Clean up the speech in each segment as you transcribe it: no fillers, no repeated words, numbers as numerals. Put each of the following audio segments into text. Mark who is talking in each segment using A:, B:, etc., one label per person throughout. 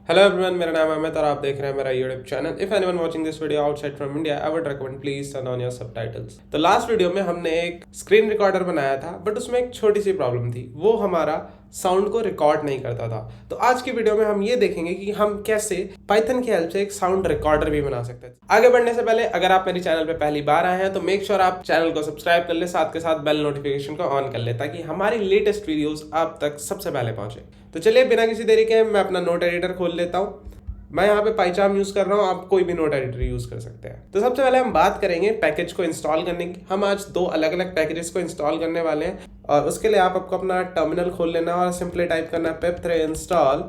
A: Hello everyone, मेरा नाम है अमित और आप देख रहे हैं मेरा YouTube channel. If anyone watching this video outside from India, I would recommend please turn on your subtitles. तो लास्ट वीडियो में हमने एक स्क्रीन रिकॉर्डर बनाया था, बट उसमें एक छोटी सी प्रॉब्लम थी, वो हमारा साउंड को रिकॉर्ड नहीं करता था। तो आज की वीडियो में हम ये देखेंगे कि हम कैसे पाइथन की हेल्प से एक साउंड रिकॉर्डर भी बना सकते हैं। आगे बढ़ने से पहले अगर आप मेरे चैनल पे पहली बार आए हैं तो मेक श्योर आप चैनल को सब्सक्राइब कर ले, साथ के साथ बेल नोटिफिकेशन को ऑन कर ले ताकि हमारी लेटेस्ट वीडियोस आप तक सबसे पहले पहुंचे। तो चलिए बिना किसी देरी के मैं अपना नोट एडिटर खोल लेता हूँ। मैं यहाँ पे पाइचार्म यूज कर रहा हूँ, आप कोई भी नोट एडिटर यूज कर सकते हैं। तो सबसे पहले हम बात करेंगे पैकेज को इंस्टॉल करने की। हम आज दो अलग अलग पैकेजेस को इंस्टॉल करने वाले हैं और उसके लिए आपको अपना टर्मिनल खोल लेना और सिंपली टाइप करना है pip3 इंस्टॉल।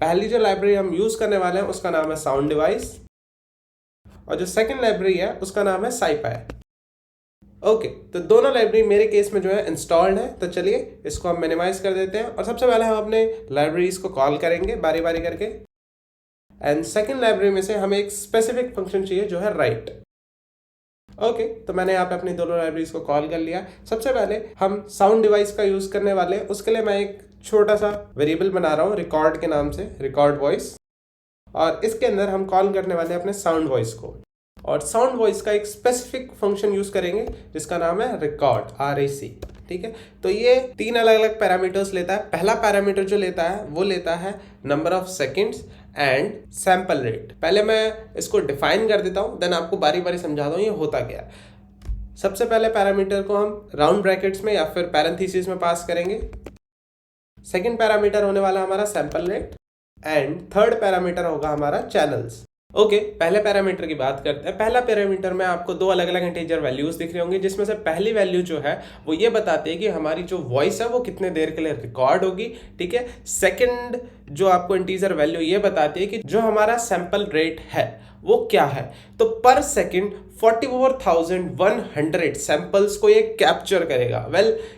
A: पहली जो लाइब्रेरी हम यूज करने वाले हैं उसका नाम है साउंड डिवाइस और जो सेकेंड लाइब्रेरी है उसका नाम है साइपाई। ओके, तो दोनों लाइब्रेरी मेरे केस में जो है इंस्टॉल्ड है। तो चलिए इसको हम मिनिमाइज कर देते हैं और सबसे पहले हम अपने लाइब्रेरीज को कॉल करेंगे बारी बारी करके। एंड सेकेंड लाइब्रेरी में से हमें एक स्पेसिफिक फंक्शन चाहिए जो है राइट। ओके, तो मैंने यहाँ पे अपनी दोनों लाइब्रेरीज को कॉल कर लिया। सबसे पहले हम साउंड डिवाइस का यूज करने वाले हैं। उसके लिए मैं एक छोटा सा वेरिएबल बना रहा हूँ रिकॉर्ड के नाम से, रिकॉर्ड वॉइस, और इसके अंदर हम कॉल करने वाले हैं अपने साउंड वॉइस को। और साउंड वॉइस का एक स्पेसिफिक फंक्शन यूज करेंगे जिसका नाम है रिकॉर्ड, RAC। ठीक है, तो ये तीन अलग अलग पैरामीटर्स लेता है। पहला पैरामीटर जो लेता है वो लेता है number of seconds and sample rate. पहले मैं इसको डिफाइन कर देता हूं, देन आपको बारी बारी समझाता हूं ये होता क्या है। सबसे पहले पैरामीटर को हम राउंड ब्रैकेट्स में या फिर पैरेंथेसिस में पास करेंगे। सेकंड पैरामीटर होने वाला हमारा sample rate and third parameter होगा हमारा चैनल्स। ओके, पहले पैरामीटर की बात करते हैं। पहला पैरामीटर में आपको दो अलग अलग इंटीजर वैल्यूज दिख रही होंगी, जिसमें से पहली वैल्यू जो है वो ये बताती है कि हमारी जो वॉइस है वो कितने देर के लिए रिकॉर्ड होगी। ठीक है, सेकंड जो आपको इंटीजर वैल्यू ये बताती है कि जो हमारा सैंपल रेट है वो क्या है। तो पर सेकंड 44,100 सैंपल्स को ये कैप्चर करेगा।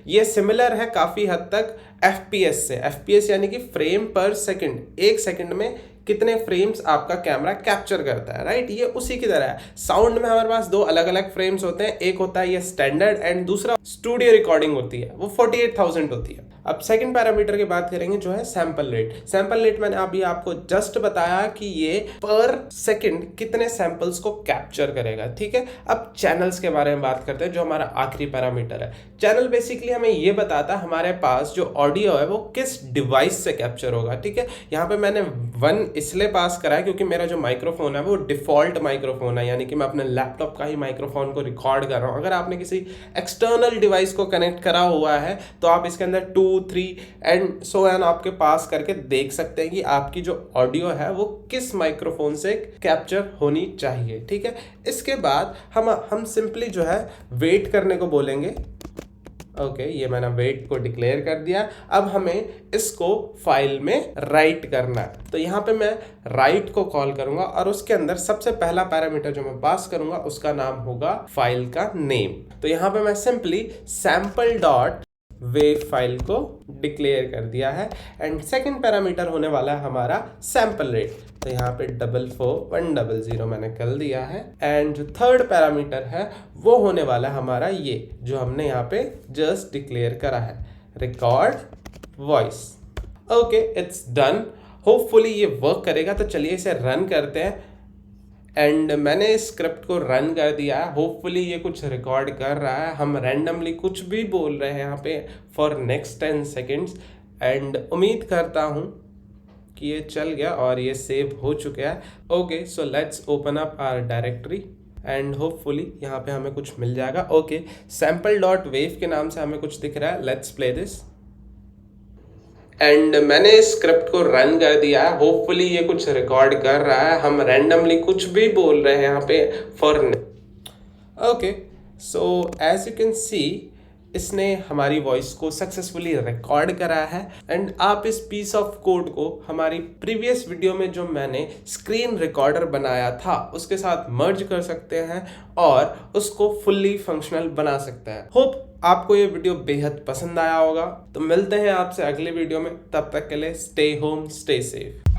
A: ये सिमिलर है काफी हद तक FPS से। FPS यानी कि फ्रेम पर सेकंड, एक सेकंड में कितने फ्रेम्स आपका कैमरा कैप्चर करता है, राइट। ये उसी की तरह है। साउंड में हमारे पास दो अलग अलग फ्रेम्स होते हैं, एक होता है ये स्टैंडर्ड एंड दूसरा स्टूडियो रिकॉर्डिंग होती है, वो 48,000 होती है। अब सेकंड पैरामीटर की बात करेंगे जो है सैंपल रेट। सैंपल रेट मैंने अभी आपको जस्ट बताया कि ये पर सेकंड कितने सैंपल्स को कैप्चर करेगा। ठीक है, अब चैनल्स के बारे में बात करते हैं जो हमारा आखिरी पैरामीटर है। चैनल बेसिकली हमें ये बताता है हमारे पास जो ऑडियो है वो किस डिवाइस से कैप्चर होगा। ठीक है, यहाँ पे मैंने 1 इसलिए पास करा है क्योंकि मेरा जो माइक्रोफोन है वो डिफॉल्ट माइक्रोफोन है, यानी कि मैं अपने लैपटॉप का ही माइक्रोफोन को रिकॉर्ड कर रहा हूँ। अगर आपने किसी एक्सटर्नल डिवाइस को कनेक्ट करा हुआ है तो आप इसके अंदर 2, 3 एंड सो ऑन आपके पास करके देख सकते हैं कि आपकी जो ऑडियो है वो किस माइक्रोफोन से कैप्चर होनी चाहिए। ठीक है, इसके बाद हम सिंपली जो है वेट करने को बोलेंगे। ओके, ये मैंने वेट को डिक्लेयर कर दिया। अब हमें इसको फाइल में राइट करना है। तो यहाँ पे मैं राइट को कॉल करूंगा और उसके अंदर सबसे पहला पैरामीटर जो मैं पास करूंगा उसका नाम होगा फाइल का नेम। तो यहाँ पे मैं simply sample dot wave file को डिक्लेयर कर दिया है एंड सेकंड पैरामीटर होने वाला है हमारा सैंपल रेट। तो यहाँ पे 44100 मैंने कर दिया है एंड जो थर्ड पैरामीटर है वो होने वाला है हमारा ये जो हमने यहाँ पे जस्ट डिक्लेयर करा है, record voice. Okay, it's done. Hopefully ये वर्क करेगा। तो चलिए इसे रन करते हैं एंड मैंने इस स्क्रिप्ट को रन कर दिया है। होपफुली ये कुछ रिकॉर्ड कर रहा है। हम रैंडमली कुछ भी बोल रहे हैं यहाँ पे फॉर नेक्स्ट 10 सेकेंड्स एंड उम्मीद करता हूँ कि ये चल गया और ये सेव हो चुका है। Okay, so let's open up our directory and hopefully यहाँ पे हमें कुछ मिल जाएगा। ओके, सैंपल डॉट वेव के नाम से हमें कुछ दिख रहा है। लेट्स प्ले दिस एंड मैंने इस स्क्रिप्ट को रन कर दिया है। होपफुली ये कुछ रिकॉर्ड कर रहा है। हम रैंडमली कुछ भी बोल रहे हैं यहाँ पे for. Okay, so as you can see इसने हमारी वॉइस को सक्सेसफुली रिकॉर्ड करा है एंड आप इस पीस ऑफ कोड को हमारी प्रीवियस वीडियो में जो मैंने स्क्रीन रिकॉर्डर बनाया था उसके साथ मर्ज कर सकते हैं और उसको फुल्ली फंक्शनल बना सकते हैं। होप आपको ये वीडियो बेहद पसंद आया होगा। तो मिलते हैं आपसे अगले वीडियो में, तब तक के लिए स्टे होम, स्टे सेफ।